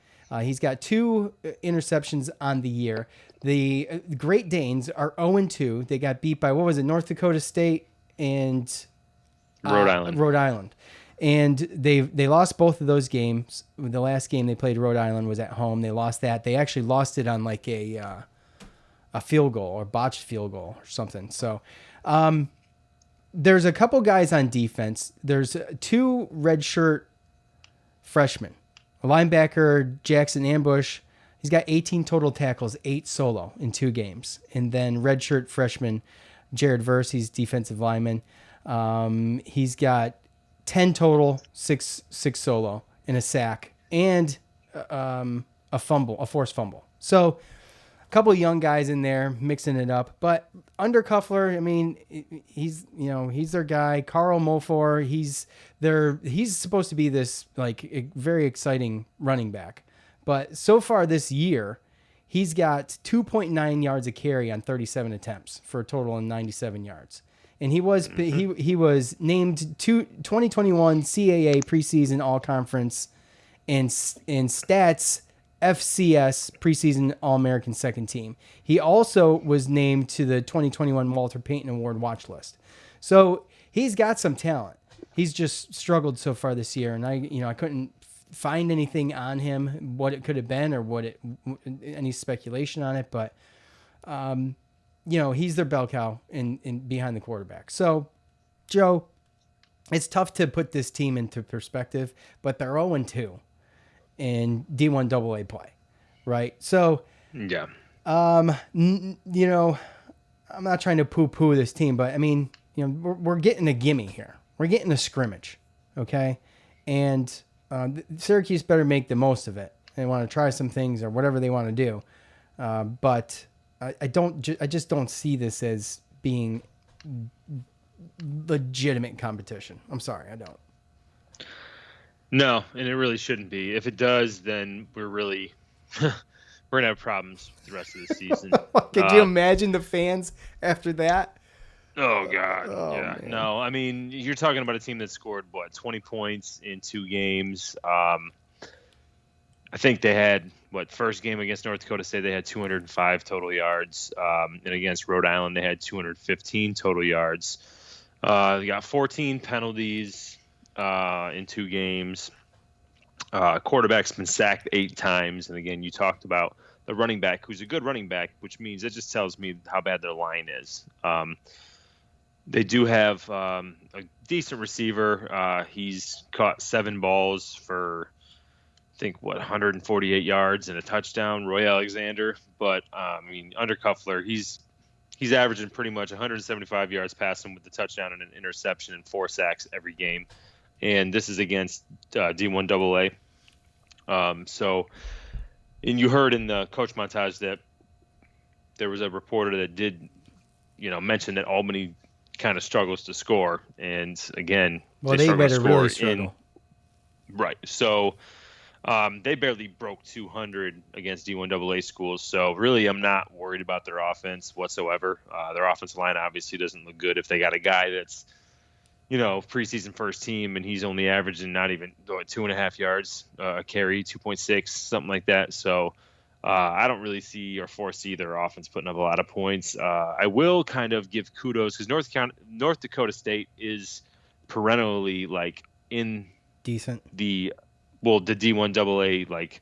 He's got 2 interceptions on the year. The Great Danes are 0-2. They got beat by, North Dakota State and Rhode Island. And they lost both of those games. The last game they played Rhode Island was at home. They lost that. They actually lost it on like a field goal or botched field goal or something. So there's a couple guys on defense. There's 2 redshirt freshmen. A linebacker, Jackson Ambush. He's got 18 total tackles, 8 solo in 2 games. And then redshirt freshman, Jared Verse, he's defensive lineman. He's got 10 total, 6 solo, and a sack, and a forced fumble. So a couple of young guys in there mixing it up. But Undercuffler, I mean, he's their guy. Carl Mofor, he's supposed to be this like very exciting running back. But so far this year, he's got 2.9 yards a carry on 37 attempts for a total of 97 yards. And he was named 2021 CAA preseason All-Conference and stats FCS preseason All-American second team. He also was named to the 2021 Walter Payton Award watch list. So he's got some talent. He's just struggled so far this year, and I couldn't find anything on him, what it could have been or any speculation on it, but he's their bell cow in behind the quarterback. So, Joe, it's tough to put this team into perspective, but they're 0-2 in D1 AA play, right? So, yeah. I'm not trying to poo-poo this team, but I mean, we're getting a gimme here. We're getting a scrimmage, okay? And Syracuse better make the most of it. They want to try some things or whatever they want to do, but I just don't see this as being legitimate competition. I'm sorry, I don't. No, and it really shouldn't be. If it does, then we're really we're gonna have problems the rest of the season. Could you imagine the fans after that? Oh God, yeah. Man. No, I mean you're talking about a team that scored 20 points in 2 games. I think they had first game against North Dakota State they had 205 total yards, and against Rhode Island they had 215 total yards. They got 14 penalties in 2 games. Quarterback's been sacked 8 times, and again you talked about running back who's a good running back, which means it just tells me how bad their line is. They do have a decent receiver. He's caught 7 balls for, I think, 148 yards and a touchdown, Roy Alexander. But, under Kuffler, he's averaging pretty much 175 yards passing with the touchdown and an interception and 4 sacks every game. And this is against D1 AA. And you heard in the coach montage that there was a reporter that did, mention that Albany kind of struggles to score. And again, well, they better really struggle. Right. So they barely broke 200 against D1 AA schools. So really, I'm not worried about their offense whatsoever. Their offensive line obviously doesn't look good if they got a guy that's, preseason first team, and he's only averaging not even 2.5 yards a carry, 2.6, something like that. So I don't really see or foresee their offense putting up a lot of points. I will kind of give kudos because North Dakota State is perennially in decent the D1 AA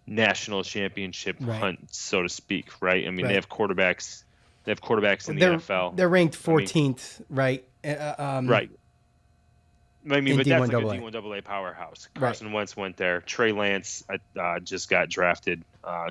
national championship hunt, so to speak, right? I mean, they have quarterbacks. They have quarterbacks in the NFL. They're ranked 14th, right? Right. But D1 that's like AA. a D1 AA powerhouse. Carson Wentz went there. Trey Lance just got drafted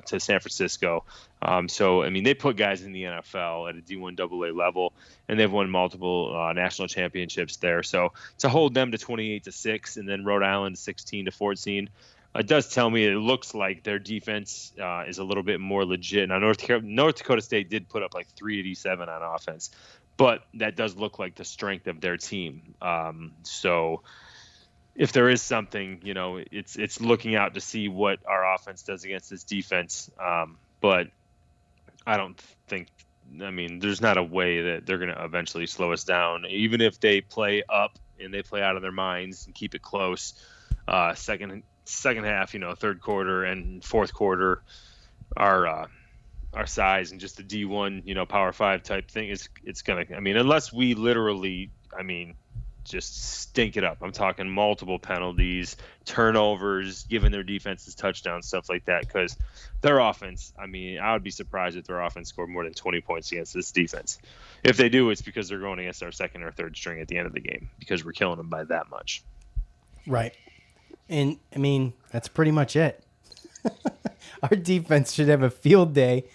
to San Francisco. They put guys in the NFL at a D1 AA level, and they've won multiple national championships there. So to hold them to 28-6, and then Rhode Island 16-14, it does tell me it looks like their defense is a little bit more legit. Now, North Dakota State did put up 387 on offense, but that does look like the strength of their team. So if there is something, it's looking out to see what our offense does against this defense. But I don't think, there's not a way that they're going to eventually slow us down. Even if they play up and they play out of their minds and keep it close, second half, third quarter and fourth quarter, our size and just the D1, Power 5 type thing it's gonna. Unless we literally, just stink it up. I'm talking multiple penalties, turnovers, giving their defenses touchdowns, stuff like that. Because their offense, I would be surprised if their offense scored more than 20 points against this defense. If they do, it's because they're going against our second or third string at the end of the game because we're killing them by that much. Right. And that's pretty much it. Our defense should have a field day.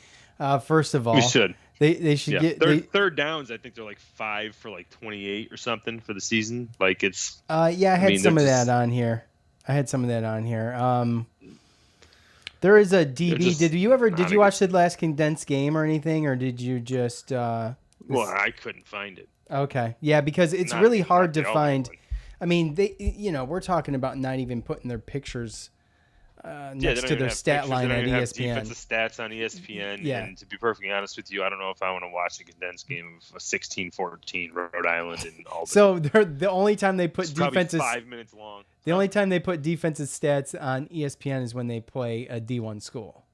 First of all, we should. They should get third downs. I think they're 5 for 28 or something for the season. It's. I had some of that on here. There is a DB. Did you watch the last condensed game or anything, or did you just? Well, I couldn't find it. Okay, yeah, because it's really hard to find. We're talking about not even putting their pictures next to their stat line at ESPN. Defensive stats on ESPN. Yeah. And to be perfectly honest with you, I don't know if I want to watch a condensed game of a 16-14 Rhode Island and Albany. So the only time they put defensive 5 minutes long. The only time they put defensive stats on ESPN is when they play a D1 school.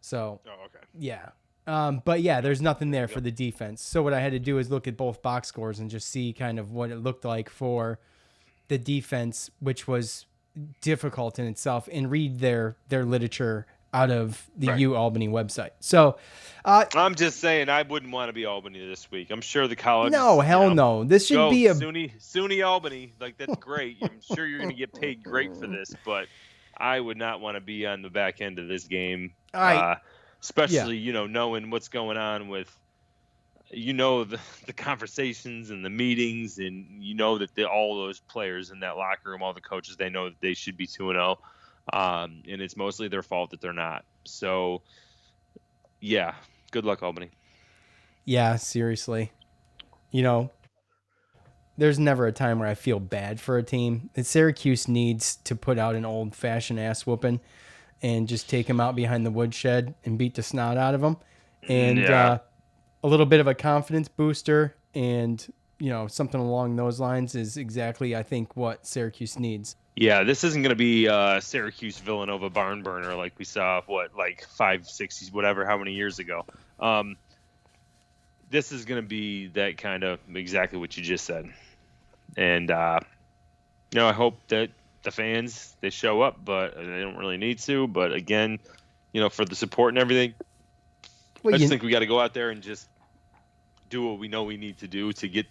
So. Oh, okay. Yeah. But yeah, there's nothing there for the defense. So what I had to do is look at both box scores and just see kind of what it looked like for the defense, which was difficult in itself, and read their literature out of the U Albany website. So I'm just saying I wouldn't want to be Albany this week. I'm sure the college. No, hell no. This should be a SUNY Albany. That's great. I'm sure you're going to get paid great for this, but I would not want to be on the back end of this game. Especially, knowing what's going on with, the conversations and the meetings, and that all those players in that locker room, all the coaches, they know that they should be 2-0, and it's mostly their fault that they're not. So, yeah, good luck, Albany. Yeah, seriously. There's never a time where I feel bad for a team. Syracuse needs to put out an old-fashioned ass whooping and just take them out behind the woodshed and beat the snot out of them. And a little bit of a confidence booster and, something along those lines is exactly, I think, what Syracuse needs. Yeah, this isn't going to be Syracuse Villanova barn burner like we saw, 5, 6, whatever, how many years ago. This is going to be that kind of exactly what you just said. And, I hope that the fans, they show up, but they don't really need to. But again, for the support and everything. Well, I just think we got to go out there and just do what we know we need to do to get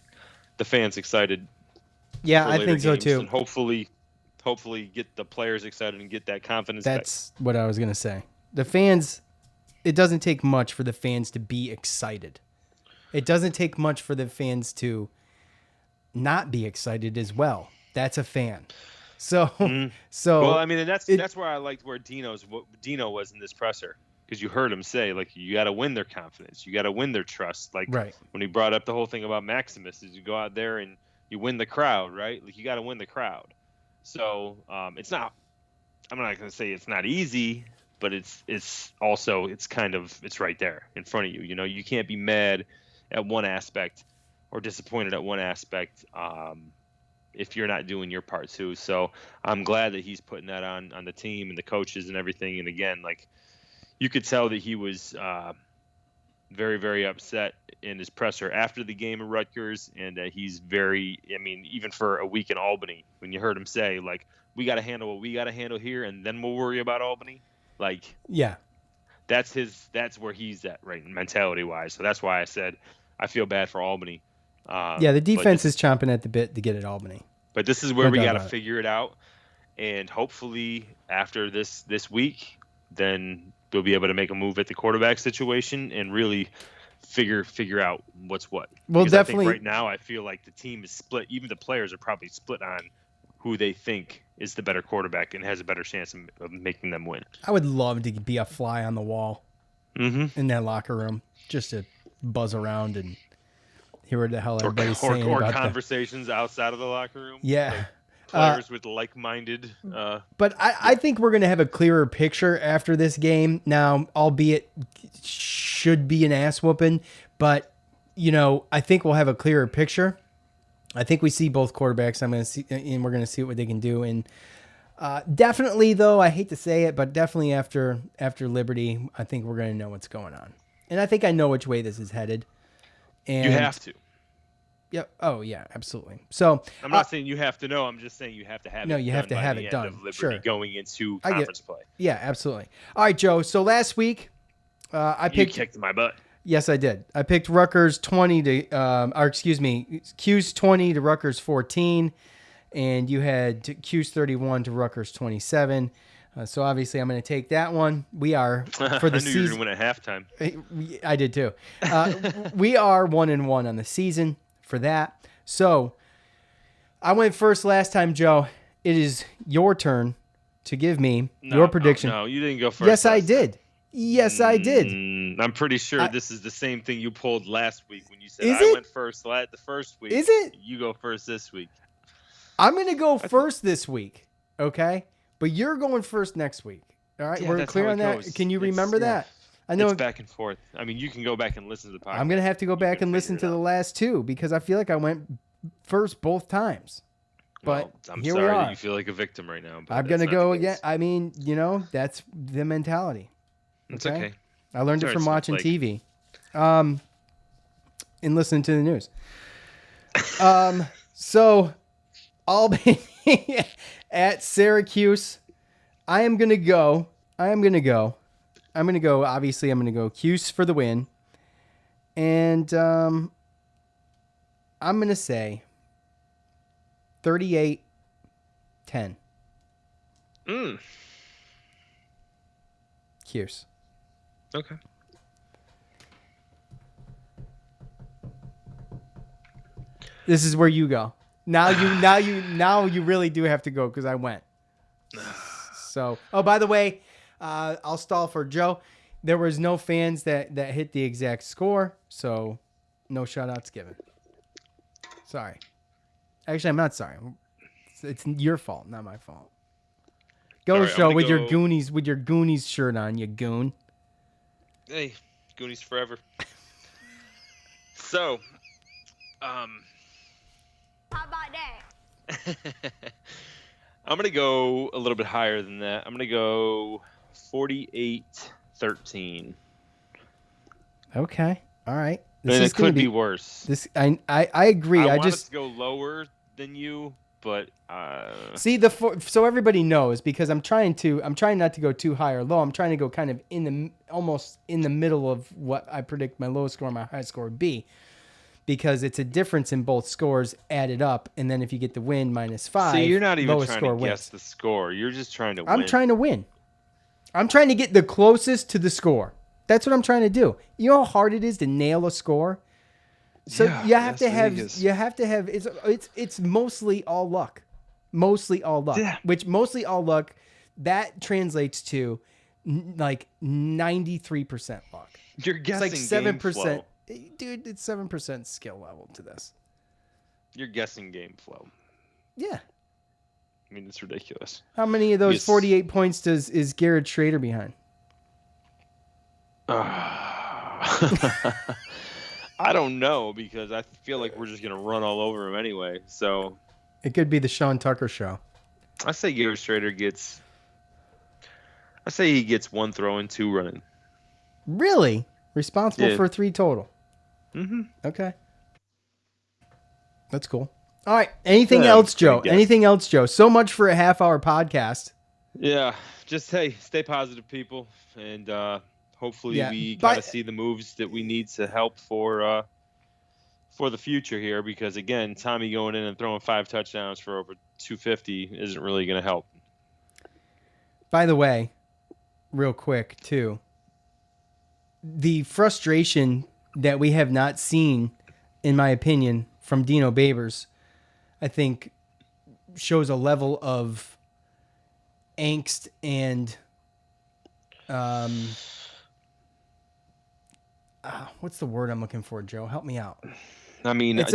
the fans excited. Yeah, for I later think so games, too. and hopefully get the players excited and get that confidence That's what I was going to say. The fans, it doesn't take much for the fans to be excited. It doesn't take much for the fans to not be excited as well. That's a fan. So, Well, I mean, and that's where I liked where Dino was in this presser, because you heard him say, like, you got to win their confidence, you got to win their trust. Like, right. when he brought up the whole thing about Maximus, is you go out there and you win the crowd, right? Like, you got to win the crowd. So it's not. I'm not going to say it's not easy, but it's also kind of right there in front of you. You can't be mad at one aspect or disappointed at one aspect if you're not doing your part too. So I'm glad that he's putting that on the team and the coaches and everything. And again, like, you could tell that he was very, very upset in his presser after the game of Rutgers, and that he's very, I mean, even for a week in Albany, when you heard him say, like, we got to handle what we got to handle here, and then we'll worry about Albany. Like, yeah, that's where he's at, right, mentality wise. So that's why I said I feel bad for Albany. Yeah, the defense is chomping at the bit to get at Albany. But this is where we got to figure it out, and hopefully after this week, then they'll be able to make a move at the quarterback situation and really figure out what's what. Well, because definitely. I think right now I feel like the team is split. Even the players are probably split on who they think is the better quarterback and has a better chance of making them win. I would love to be a fly on the wall in that locker room, just to buzz around and hear what the hell everybody's saying or about conversations outside of the locker room. Yeah. Like players with like-minded. But I think we're going to have a clearer picture after this game. Now, albeit should be an ass whooping, but I think we'll have a clearer picture. I think we see both quarterbacks. And we're going to see what they can do. And definitely, though, I hate to say it, but definitely after Liberty, I think we're going to know what's going on. And I think I know which way this is headed. And you have to. Yeah. Oh, yeah. Absolutely. So I'm not saying you have to know. I'm just saying you have to have it. No, you have to have it done. Of Liberty Sure. Going into conference play. Yeah, absolutely. All right, Joe. So last week, I picked. You kicked my butt. Yes, I did. I picked Rutgers 20 to, Cuse 20 to Rutgers 14, and you had Cuse 31 to Rutgers 27. So obviously, I'm going to take that one. We are for the I knew season. you were going to win at halftime. I did too. We are 1-1 on the season for that. So I went first last time, Joe. It is your turn to give me your prediction. No, you didn't go first. Yes, I did. Yes, I did. I'm pretty sure this is the same thing you pulled last week when you said Is I it? went first the first week. Is it? You go first this week. I'm going to go first this week, okay? But you're going first next week. All right? Yeah, We're that's clear how on it that? goes. Can you remember that? I know It's back and forth. I mean, you can go back and listen to the podcast. I'm going to have to go back and listen to the last two because I feel like I went first both times. But I'm here sorry we are. that you feel like a victim right now. But I'm going to go again. I mean, that's the mentality. It's okay. I learned it Sorry, from watching Snowflake. TV and listening to the news. So Albany at Syracuse. I'm going to go. Obviously, I'm going to go Cuse for the win. And I'm going to say 38-10. Cuse. Okay. This is where you go. Now you really do have to go because I went. So, by the way, I'll stall for Joe. There was no fans that hit the exact score, so no shout-outs given. Sorry. Actually, I'm not sorry. It's your fault, not my fault. Go, right, Joe, with your Goonies shirt on, you goon. Hey, Goonies forever. So, How about that? I'm going to go a little bit higher than that. I'm going to go 48-13. Okay. All right. And it could be worse. I agree. I I wanted just to go lower than you, but See so everybody knows, because I'm trying not to go too high or low. I'm trying to go kind of almost in the middle of what I predict my low score and my high score would be, because it's a difference in both scores added up, and then if you get the win -5, so you're not even lowest trying score to guess wins. the score. You're just trying to win. I'm trying to win. I'm trying to get the closest to the score. That's what I'm trying to do. You know how hard it is to nail a score? So Yeah, you have to Las have Vegas. it's mostly all luck. Mostly all luck. Yeah. Which mostly all luck, that translates to like 93% luck. You're It's guessing like 7%. game flow. Dude, it's 7% skill level to this. You're guessing game flow. Yeah. I mean, it's ridiculous. How many of those Yes. 48 points is Garrett Schrader behind? I don't know, because I feel like we're just gonna run all over him anyway. So It could be the Sean Tucker show. I say Garrett Schrader gets. I say he gets 1 throw and 2 running. Really? Responsible Yeah. for 3 total. Mm-hmm. Okay. That's cool. All right. Anything Yeah, else, Joe? pretty good. Anything else, Joe? So much for a half-hour podcast. Yeah, just stay positive, people, and hopefully Yeah, we but- kind of see the moves that we need to help for the future here. Because again, Tommy going in and throwing 5 touchdowns for over 250 isn't really going to help. By the way, real quick, too, the frustration that we have not seen, in my opinion, from Dino Babers, I think shows a level of angst and what's the word I'm looking for, Joe? Help me out. I mean, It's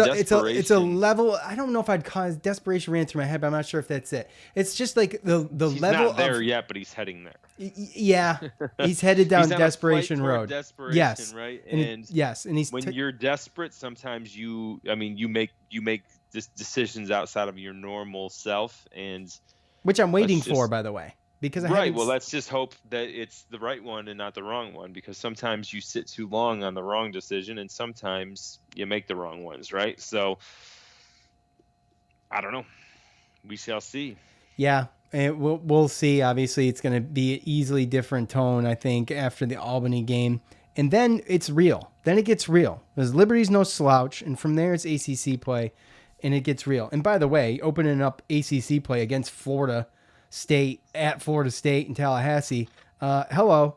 a level. I don't know if I'd call it desperation. Ran through my head, but I'm not sure if that's it. It's just like the He's level not there of yet, but he's heading there. Yeah, he's headed down He's on a desperation flight toward road. desperation, Yes, right? And yes, and he's when you're desperate, sometimes you make decisions outside of your normal self, and which I'm waiting let's for, just- by the way, because I right. haven't Well, let's just hope that it's the right one and not the wrong one, because sometimes you sit too long on the wrong decision, and sometimes you make the wrong ones, right? So I don't know. We shall see. Yeah, and we'll see. Obviously, it's going to be an easily different tone, I think, after the Albany game. And then it's real. Then it gets real. Because Liberty's no slouch, and from there it's ACC play, and it gets real. And by the way, opening up ACC play against Florida State, at Florida State in Tallahassee, hello.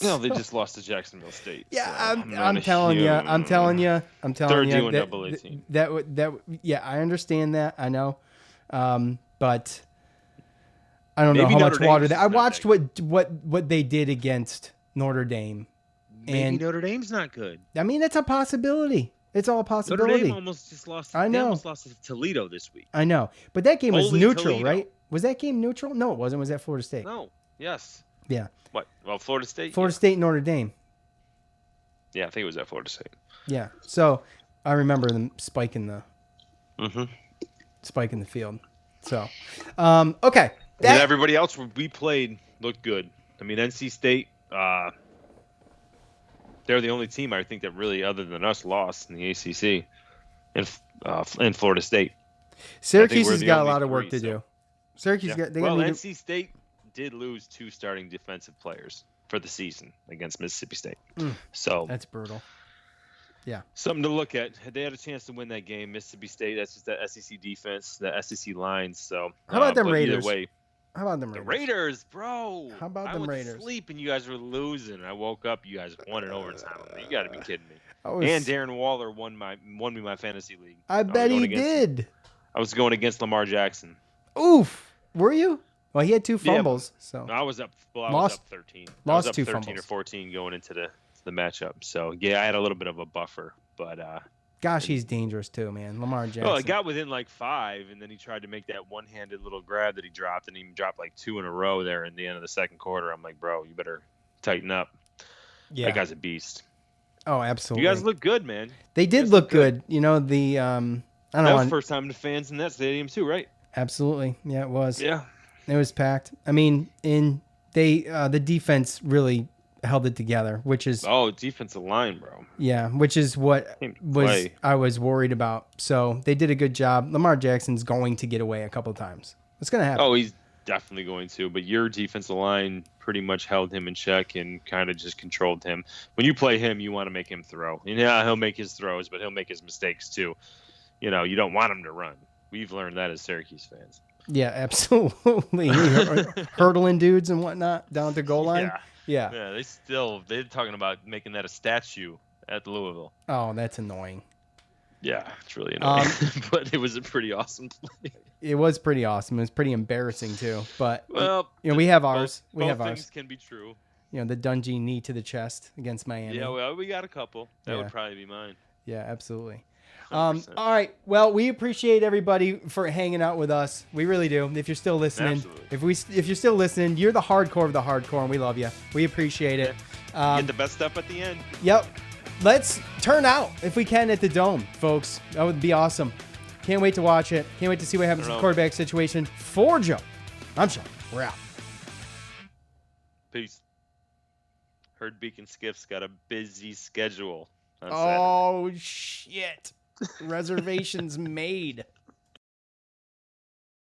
No, they just lost to Jacksonville State. Yeah, so I'm telling you. They're doing double 18. Yeah, I understand that. I know. But I don't know Maybe how Notre much Dame's water. just I not watched that what they did against Notre Dame. Maybe And Notre Dame's not good. I mean, that's a possibility. It's all a Notre possibility. Dame almost just lost. I They know. almost lost to Toledo this week. I know. But that game was Holy neutral, Toledo. right? Was that game neutral? No, it wasn't. Was that Florida State? No. Yes. Yeah. What? Well, Florida State. Florida State and Notre Dame. Yeah, I think it was at Florida State. Yeah. So I remember them spiking the Mm-hmm. field. So, okay. And everybody else we played looked good. I mean, NC State, they're the only team I think that really, other than us, lost in the ACC, and Florida State. Syracuse we're has the got a only lot of work three, to so- do. Syracuse Yeah. got. They Well, got NC State did lose 2 starting defensive players for the season against Mississippi State. So That's brutal. Yeah. something to look at. They had a chance to win that game. Mississippi State, that's just the SEC defense, the SEC lines. So How about them but Raiders? Either way, How about them the Raiders? Raiders, bro. How about I them went Raiders? to sleep and you guys were losing. I woke up, you guys won in overtime. I'm like, you got to be kidding me. I was- And Darren Waller won me my fantasy league. I was bet going he against- did. I was going against Lamar Jackson. Oof. Were you? Well, he had 2 Yeah, fumbles. So I was up. Well, I Lost- was up 13. I lost was up 2 13 fumbles. or 14 going into the matchup. So yeah, I had a little bit of a buffer, but gosh, he's dangerous too, man. Lamar Jackson. well, I got within like 5, and then he tried to make that one-handed little grab that he dropped, and he dropped like 2 in a row there in the end of the second quarter. I'm like, bro, you better tighten up. yeah. That guy's a beast. Oh, absolutely. You guys look good, man. They you did guys look look good. good. You know the I don't That know. was the first time the fans in that stadium too, right? Absolutely. Yeah, it was. Yeah. It was packed. I mean, the defense really held it together, which is defensive line, bro. Yeah, which is what I was worried about. So they did a good job. Lamar Jackson's going to get away a couple times. It's going to happen. Oh, he's definitely going to. But your defensive line pretty much held him in check and kind of just controlled him. When you play him, you want to make him throw. And yeah, he'll make his throws, but he'll make his mistakes too. You know, you don't want him to run. We've learned that as Syracuse fans. Yeah, absolutely. Hurdling dudes and whatnot down at the goal line. Yeah. They're talking about making that a statue at Louisville. Oh, that's annoying. Yeah, it's really annoying. But it was a pretty awesome play. It was pretty awesome. It was pretty embarrassing too. But we have ours. Both things can be true. You know, the Dungy knee to the chest against Miami. Yeah, well, we got a couple. That would probably be mine. Yeah, absolutely. All right. Well, we appreciate everybody for hanging out with us. We really do. If you're still listening, if you're still listening, you're the hardcore of the hardcore, and we love you. We appreciate it. Get the best stuff at the end. Yep. Let's turn out if we can at the Dome, folks. That would be awesome. Can't wait to watch it. Can't wait to see what happens in the quarterback situation. For Joe, I'm Sean. We're out. Peace. Heard Beacon Skiff's got a busy schedule on Saturday. Oh, shit. Reservations made.